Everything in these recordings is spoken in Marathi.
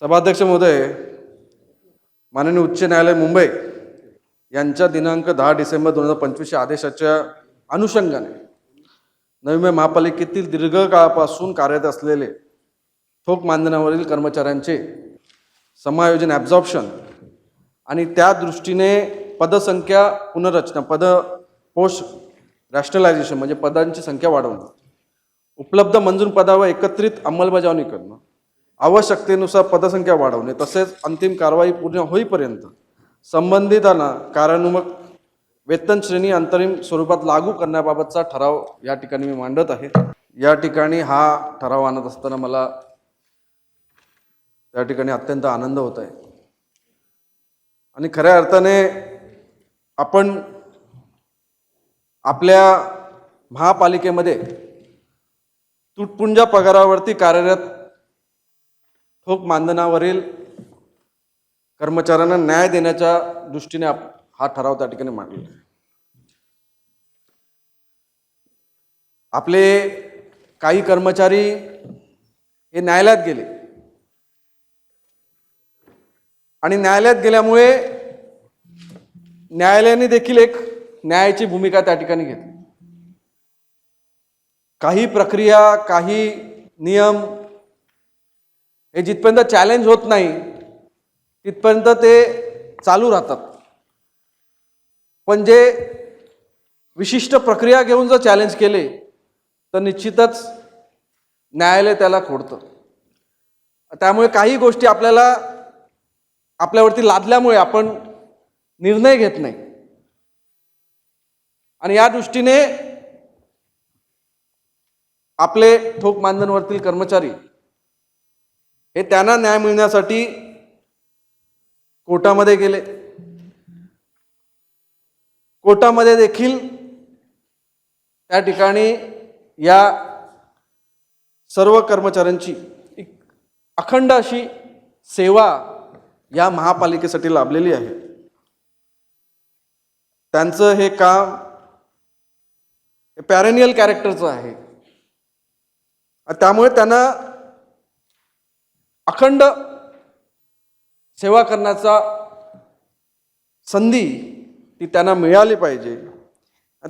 सभाध्यक्ष महोदय, माननीय उच्च न्यायालय मुंबई यांच्या दिनांक 10 डिसेंबर 2025 आदेशाच्या अनुषंगाने नवी मुंबई महापालिकेतील दीर्घकाळापासून कार्यरत असलेले ठोक मानधनावरील कर्मचाऱ्यांचे समायोजन ॲब्झॉर्प्शन आणि त्या दृष्टीने पदसंख्या पुनर्रचना पोस्ट रॅशनलायझेशन म्हणजे पदांची संख्या वाढवणं, उपलब्ध मंजूर पदावर एकत्रित अंमलबजावणी करणं, आवश्यकतेनुसार पदसंख्या वाढवणे तसेच अंतिम कारवाई पूर्ण होईपर्यंत संबंधितांना कार्यान्वयन वेतन श्रेणी अंतरिम स्वरूपात लागू करण्याबाबतचा ठराव या ठिकाणी मी मांडत आहे। या ठिकाणी हा ठराव आणत असताना मला त्या ठिकाणी अत्यंत आनंद होत आहे आणि खऱ्या अर्थाने आपण आपल्या महापालिकेमध्ये तुटपुंजा पगारावरती कार्यरत ठोक मानधनावरील कर्मचाऱ्यांना न्याय देण्याच्या दृष्टीने हा ठराव त्या ठिकाणी मांडला आहे। आपले काही कर्मचारी हे न्यायालयात गेले आणि न्यायालयात गेल्यामुळे न्यायालयाने देखील एक न्यायाची भूमिका त्या ठिकाणी घेतली। काही प्रक्रिया, काही नियम हे जिथपर्यंत चॅलेंज होत नाही तिथपर्यंत ते चालू राहतात, पण जे विशिष्ट प्रक्रिया घेऊन जर चॅलेंज केले तर निश्चितच न्यायालय त्याला खोडतं। त्यामुळे काही गोष्टी आपल्यावरती लादल्यामुळे आपण निर्णय घेत नाही आणि या दृष्टीने आपले ठोक मानधनवरील कर्मचारी हे त्यांना न्याय मिळण्यासाठी कोर्टामध्ये गेले। कोर्टामध्ये देखील त्या ठिकाणी या सर्व कर्मचाऱ्यांची एक अखंड अशी सेवा या महापालिकेसाठी लाभलेली आहे। त्यांचं हे काम पॅरेनियल कॅरेक्टरचं आहे, त्यामुळे त्यांना अखंड सेवा करण्याचा संधी ती त्यांना मिळाली पाहिजे।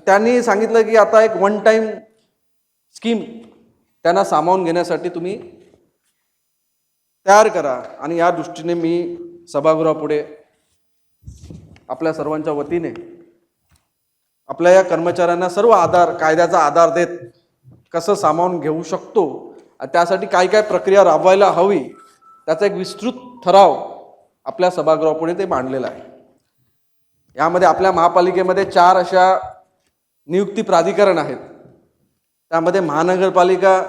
त्यांनी सांगितलं की आता एक वन टाइम स्कीम त्यांना सामावून घेण्यासाठी तुम्ही तयार करा आणि या दृष्टीने मी सभागृहापुढे आपल्या सर्वांच्या वतीने आपल्या या कर्मचाऱ्यांना सर्व आधार, कायद्याचा आधार देत कसं सामावून घेऊ शकतो, त्यासाठी काय काय प्रक्रिया राबवायला हवी त्याचा एक विस्तृत ठराव आपल्या सभागृहापुढे ते मांडलेला आहे। यामध्ये आपल्या महापालिकेमध्ये 4 अशा नियुक्ती प्राधिकरण आहेत। त्यामध्ये महानगरपालिका,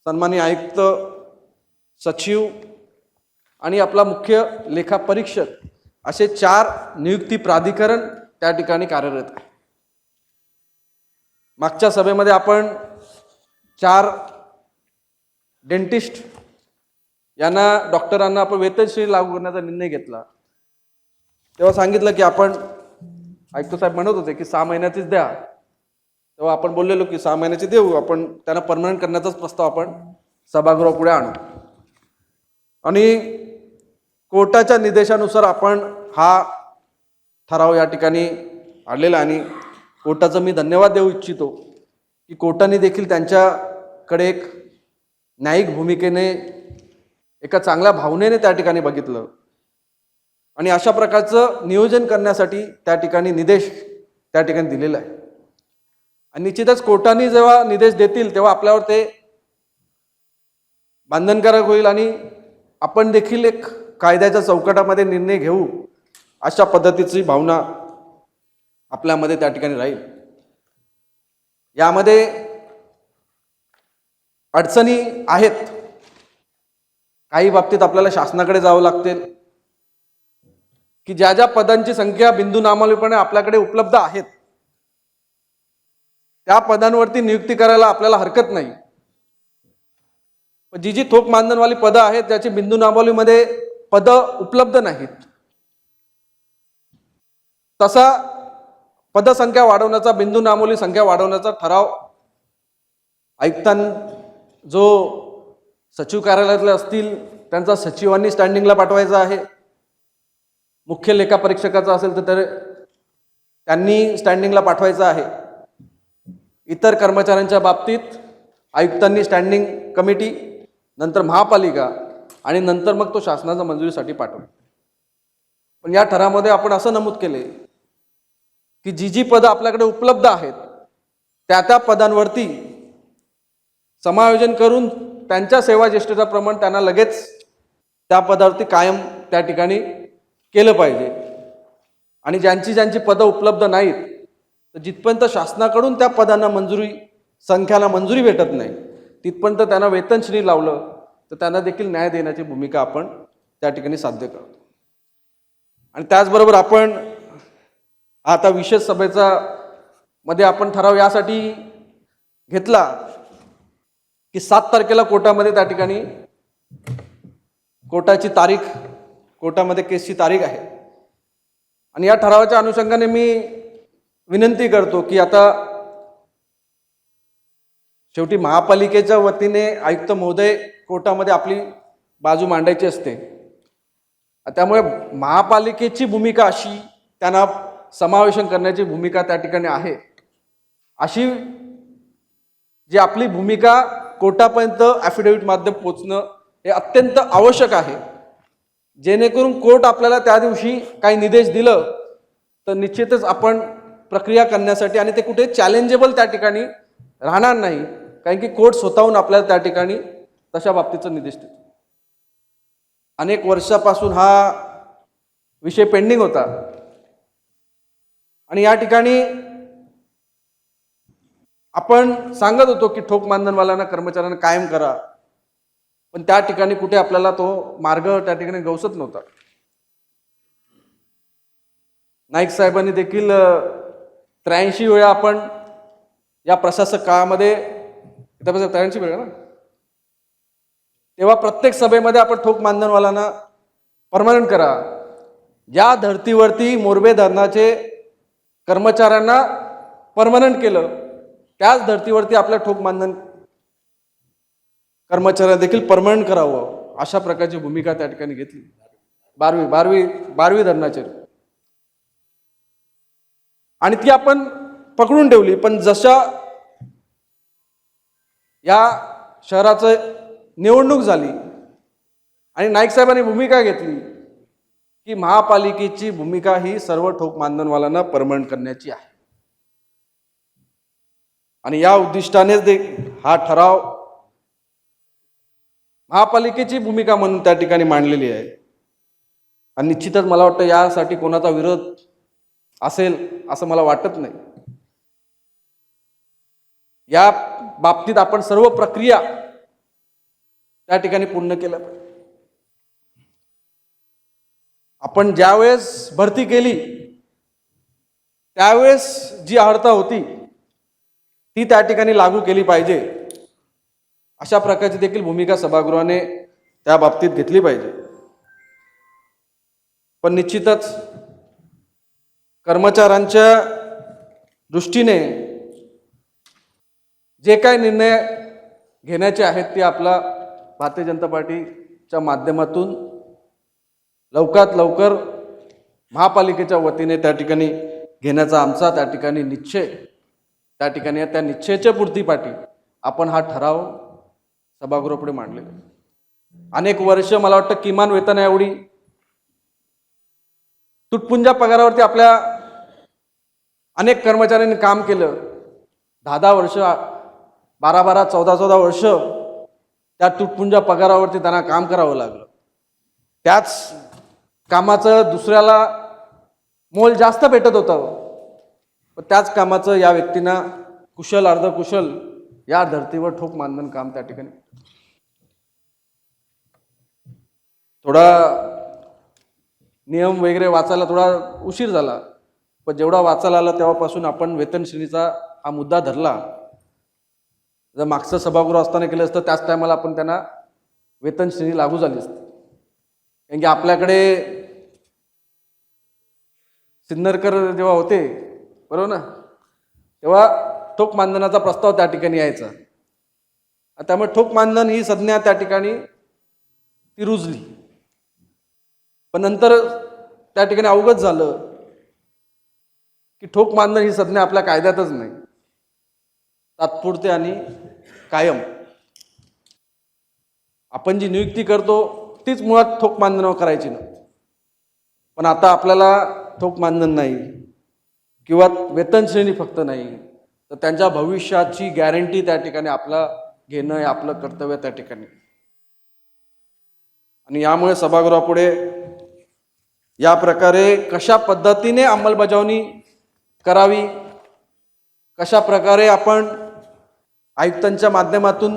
सन्माननीय आयुक्त, सचिव आणि आपला मुख्य लेखापरीक्षक असे 4 नियुक्ती प्राधिकरण त्या ठिकाणी कार्यरत आहे। मागच्या सभेमध्ये आपण 4 डेंटिस्ट यांना, डॉक्टरांना आपण वेतनश्रेणी लागू करण्याचा निर्णय घेतला। तेव्हा सांगितलं की आपण, आयुक्त साहेब म्हणत होते की 6 महिन्याचीच द्या, तेव्हा आपण बोललेलो की 6 महिन्याची देऊ, आपण त्यांना परमनंट करण्याचाच प्रस्ताव आपण सभागृहापुढे आणू आणि कोर्टाच्या निर्देशानुसार आपण हा ठराव या ठिकाणी आणलेला आणि कोर्टाचा मी धन्यवाद देऊ इच्छितो की कोर्टाने देखील त्यांच्याकडे एक न्यायिक भूमिकेने, एका चांगल्या भावनेने त्या ठिकाणी बघितलं आणि अशा प्रकारचं नियोजन करण्यासाठी त्या ठिकाणी निर्देश त्या ठिकाणी दिलेला आहे। आणि निश्चितच कोर्टाने जेव्हा निर्देश देतील तेव्हा आपल्यावर ते बंधनकारक होईल आणि आपण देखील एक कायद्याच्या चौकटामध्ये निर्णय घेऊ अशा पद्धतीची भावना आपल्यामध्ये त्या ठिकाणी राहील। यामध्ये अडचणी आहेत, काही बाबतीत आपल्याला शासनाकडे जावं लागते की ज्या ज्या पदांची संख्या बिंदूनामावलीपणे आपल्याकडे उपलब्ध आहेत त्या पदांवरती नियुक्ती करायला आपल्याला हरकत नाही, पण जी ठोक मानधनवाली पदं आहेत त्याची बिंदूनामावलीमध्ये पदं उपलब्ध नाहीत, तसा पदसंख्या वाढवण्याचा, बिंदूनामावली संख्या वाढवण्याचा ठराव आयुक्तां जो सचिव कार्यालयातले असतील त्यांचा सचिवांनी स्टँडिंगला पाठवायचा आहे, मुख्य लेखापरीक्षकाचा असेल तर त्यांनी स्टँडिंगला पाठवायचं आहे, इतर कर्मचाऱ्यांच्या बाबतीत आयुक्तांनी स्टँडिंग कमिटी, नंतर महापालिका आणि नंतर मग तो शासनाच्या मंजुरीसाठी पाठवतो. पण या ठरावामध्ये आपण असं नमूद केले की जी पदं आपल्याकडे उपलब्ध आहेत त्या पदांवरती समायोजन करून त्यांच्या सेवा ज्येष्ठतेप्रमाणे त्यांना लगेच त्या पदावरती कायम त्या ठिकाणी केलं पाहिजे. आणि ज्यांची पदं उपलब्ध नाहीत तर जिथपर्यंत शासनाकडून त्या पदांना संख्याला मंजुरी भेटत नाही तिथपर्यंत त्यांना वेतन श्रेणी लावलं तर त्यांना देखील न्याय देण्याची भूमिका आपण त्या ठिकाणी साध्य करतो. आणि त्याचबरोबर आपण आता विशेष सभेचा मध्ये आपण ठराव यासाठी घेतला की 7 तारखेला कोर्टामध्ये त्या ठिकाणी कोर्टामध्ये केसची तारीख आहे. आणि या ठरावाच्या अनुषंगाने मी विनंती करतो की आता शेवटी महापालिकेच्या वतीने आयुक्त महोदय कोर्टामध्ये आपली बाजू मांडायची असते, त्यामुळे महापालिकेची भूमिका अशी त्यांना समावेशन करण्याची भूमिका त्या ठिकाणी आहे, अशी जी आपली भूमिका कोर्टापर्यंत ॲफिडेव्हिट माध्यम पोचणं हे अत्यंत आवश्यक आहे, जेणेकरून कोर्ट आपल्याला त्या दिवशी काही निर्देश दिलं तर निश्चितच आपण प्रक्रिया करण्यासाठी आणि ते कुठे चॅलेंजेबल त्या ठिकाणी राहणार नाही, कारण की कोर्ट स्वतःहून आपल्याला त्या ठिकाणी तशा बाबतीचा निर्देश देतो. अनेक वर्षापासून हा विषय पेंडिंग होता आणि या ठिकाणी आपण सांगत होतो की ठोक मानधनवाल्यांना कर्मचाऱ्यांना कायम करा, पण त्या ठिकाणी कुठे आपल्याला तो मार्ग त्या ठिकाणी गवसत नव्हता. नाईक साहेबांनी देखील 83 वेळा आपण या प्रशासक काळामध्ये 83 वेळा ना, तेव्हा प्रत्येक सभेमध्ये आपण ठोक मानधनवाल्यांना परमनंट करा. ज्या धर्तीवरती मोरबे धरणाचे कर्मचाऱ्यांना परमनंट केलं त्याच धर्तीवरती आपल्या ठोक मानधन कर्मचाऱ्यांना देखील परमनंट करावं, अशा प्रकारची भूमिका त्या ठिकाणी घेतली. 12वी धरणाचे आणि ती आपण पकडून ठेवली. पण जशा या शहराचं निवडणूक झाली आणि नाईक साहेबांनी भूमिका घेतली की महापालिकेची भूमिका ही सर्व ठोक मानधनवाल्यांना परमनंट करण्याची आहे आणि या उद्दिष्टानेच हा ठराव महापालिकेची भूमिका म्हणून त्या ठिकाणी मांडलेली आहे. आणि निश्चितच मला वाटतं यासाठी कोणाचा विरोध असेल असं मला वाटत नाही. या बाबतीत आपण सर्व प्रक्रिया त्या ठिकाणी पूर्ण केल्या पाहिजे. आपण ज्यावेळेस भरती केली त्यावेळेस जी अर्हता होती ती त्या ठिकाणी लागू केली पाहिजे, अशा प्रकारची देखील भूमिका सभागृहाने त्या बाबतीत घेतली पाहिजे. पण निश्चितच कर्मचाऱ्यांच्या दृष्टीने जे काही निर्णय घेण्याचे आहेत ते आपला भारतीय जनता पार्टीच्या माध्यमातून लवकरात लवकर महापालिकेच्या वतीने त्या ठिकाणी घेण्याचा आमचा त्या ठिकाणी निश्चय त्या ठिकाणी त्या निश्चयाच्या पूर्तीपाठी आपण हा ठराव सभागृहापुढे मांडलेला. अनेक वर्ष मला वाटतं किमान वेतन एवढी तुटपुंजा पगारावरती आपल्या अनेक कर्मचाऱ्यांनी काम केलं. 10 वर्ष 12 14 वर्ष त्या तुटपुंजा पगारावरती त्यांना काम करावं लागलं. त्याच कामाचं दुसऱ्याला मोल जास्त भेटत होतं, पण त्याच कामाचं या व्यक्तींना कुशल अर्धकुशल या धर्तीवर ठोक मानधन काम त्या ठिकाणी. थोडा नियम वगैरे वाचायला थोडा उशीर झाला, पण जेवढा वाचायला आला तेव्हापासून आपण वेतन श्रेणीचा हा मुद्दा धरला. जर मागचं सभागृह असताना केलं असतं त्याच टायमाला आपण त्यांना वेतन श्रेणी लागू झाली असती. कारण की आपल्याकडे सिन्नरकर जेव्हा होते बरोबर ना, तेव्हा ठोक मानधनाचा प्रस्ताव त्या ठिकाणी यायचा. त्यामुळे ठोक मानधन ही संज्ञा त्या ठिकाणी ती रुजली. पण नंतर त्या ठिकाणी अवगत झालं की ठोक मानणं ही संज्ञा आपल्या कायद्यातच नाही, तात्पुरते आणि कायम. आपण जी नियुक्ती करतो तीच मुळात ठोक मानधनावर करायची ना. पण आता आपल्याला ठोक मानधन नाही किंवा वेतन श्रेणी फक्त नाही, तर त्यांच्या भविष्याची गॅरंटी त्या ठिकाणी आपलं घेणं हे आपलं कर्तव्य त्या ठिकाणी. आणि यामुळे सभागृहापुढे या प्रकारे कशा पद्धतीने अंमलबजावणी करावी, कशा प्रकारे आपण आयुक्तांच्या माध्यमातून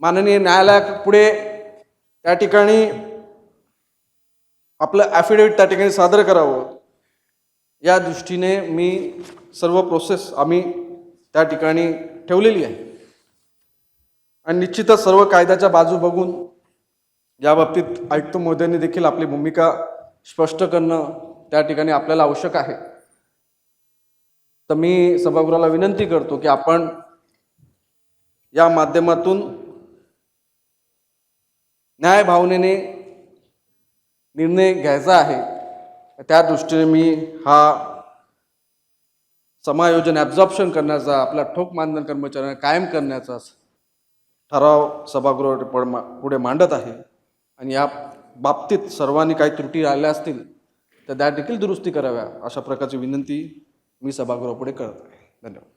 माननीय न्यायालयापुढे त्या ठिकाणी आपलं ॲफिडेव्हिट त्या ठिकाणी सादर करावं, या दृष्टीने मी सर्व प्रोसेस आम्ही त्या ठिकाणी ठेवलेली आहे. आणि निश्चितच सर्व कायद्याच्या बाजू बघून या बाबतीत आयुक्त महोदयांनी देखील आपली भूमिका स्पष्ट करणं त्या ठिकाणी आपल्याला आवश्यक आहे. तर मी सभागृहाला विनंती करतो की आपण या माध्यमातून न्याय भावनेने निर्णय घ्यायचा आहे. त्या दृष्टीने मी हा समायोजन ॲब्झॉर्प्शन करण्याचा, आपला ठोक मानधन कर्मचाऱ्यांना कायम करण्याचा ठराव सभागृह पुढे मांडत आहे. आणि या बाबतीत सर्वांनी काही त्रुटी राहिल्या असतील तर त्या देखील दुरुस्ती कराव्या, अशा प्रकारची विनंती मी सभागृहापुढे करत आहे. धन्यवाद.